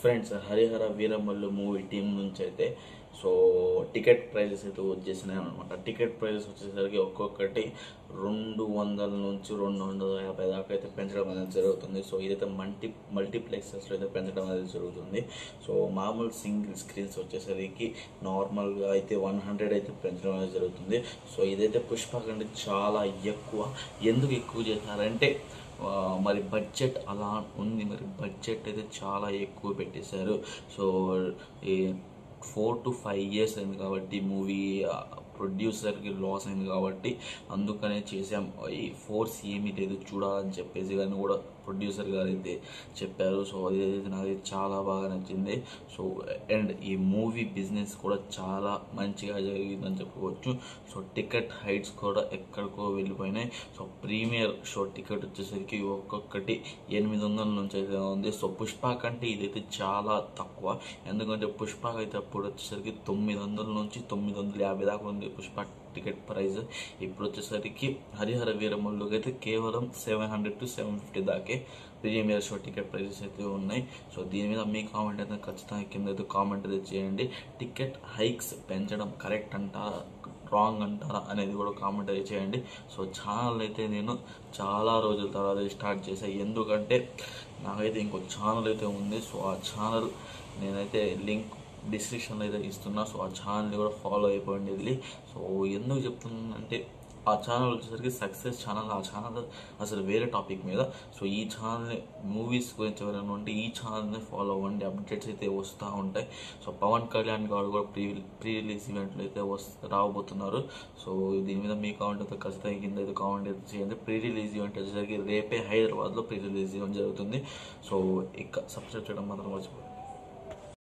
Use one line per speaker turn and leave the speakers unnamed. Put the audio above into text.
Friends Harihara Veeramallu movie team నుంచి అయితే so ticket prices అయితే వచ్చేసినాయి అనమాట. టికెట్ ప్రైజెస్ వచ్చేసరికి ఒక్కొక్కటి 200 నుంచి 250 దాకా అయితే పెంచడం అనేది జరుగుతుంది. సో ఇదైతే మల్టీప్లెక్సెస్లో అయితే పెంచడం అనేది జరుగుతుంది. సో మామూలు సింగిల్ స్క్రీన్స్ వచ్చేసరికి నార్మల్గా అయితే 100 అయితే పెంచడం అనేది జరుగుతుంది. సో ఇదైతే పుష్ప కంటే చాలా ఎక్కువ. ఎందుకు ఎక్కువ చేశారంటే మరి బడ్జెట్ అలా ఉంది. మరి బడ్జెట్ అయితే చాలా ఎక్కువ పెట్టేశారు. సో ఈ 4 to 5 years అయింది కాబట్టి మూవీ ప్రొడ్యూసర్కి లాస్ అయింది కాబట్టి అందుకనే చేసాం. ఈ ఫోర్స్ ఏమీ లేదు చూడాలని చెప్పేసి కానీ కూడా ప్రొడ్యూసర్ గారు అయితే చెప్పారు. సో అదైతే నాకు చాలా బాగా నచ్చింది. సో అండ్ ఈ మూవీ బిజినెస్ కూడా చాలా మంచిగా జరిగిందని చెప్పుకోవచ్చు. సో టికెట్ హైట్స్ కూడా ఎక్కడికో వెళ్ళిపోయినాయి. సో ప్రీమియర్ షో టికెట్ వచ్చేసరికి ఒక్కొక్కటి 800 నుంచి అయితే ఉంది. సో పుష్ప కంటే ఇదైతే చాలా తక్కువ. ఎందుకంటే పుష్పకి అయితే అప్పుడు వచ్చేసరికి 900 నుంచి 950 దాకా ఉంది పుష్ప టికెట్ ప్రైస్. ఇప్పుడు వచ్చేసరికి హరిహర వీరమల్లుకి అయితే కేవలం 700 to 750 దాకే ప్రీమియర్ షో టికెట్ ప్రైజెస్ అయితే ఉన్నాయి. సో దీని మీద మీ కామెంట్ అయితే ఖచ్చితంగా కింద అయితే కామెంట్ అయితే చేయండి. టికెట్ హైక్స్ పెంచడం కరెక్ట్ అంటారా రాంగ్ అంటారా అనేది కూడా కామెంట్ అయితే చేయండి. సో ఛానల్ అయితే నేను చాలా రోజుల తర్వాత స్టార్ట్ చేశాను. ఎందుకంటే నాకైతే ఇంకో ఛానల్ అయితే ఉంది. సో ఆ ఛానల్ నేనైతే లింక్ డిస్క్రిప్షన్లో అయితే ఇస్తున్నా. సో ఆ ఛానల్ని కూడా ఫాలో అయిపోయింది వెళ్ళి. సో ఎందుకు చెప్తున్నానంటే ఆ ఛానల్ వచ్చేసరికి సక్సెస్ ఛానల్. ఆ ఛానల్ అసలు వేరే టాపిక్ మీద. సో ఈ ఛానల్ని మూవీస్ గురించి ఎవరైనా ఉంటే ఈ ఛానల్ని ఫాలో అవ్వండి. అప్డేట్స్ అయితే వస్తూ ఉంటాయి. సో పవన్ కళ్యాణ్ గారు కూడా ప్రీ రిలీజ్ ఈవెంట్లు అయితే రాబోతున్నారు. సో దీని మీద మీ కామెంట్ అయితే ఖచ్చితంగా కింద అయితే కామెంట్ అయితే చేయండి. ప్రీ రిలీజ్ ఈవెంట్ వచ్చేసరికి రేపే హైదరాబాద్లో ప్రీ రిలీజ్ ఈవెంట్ జరుగుతుంది. సో ఇక సబ్స్క్రైబ్ చేయడం మాత్రం మర్చిపోయింది.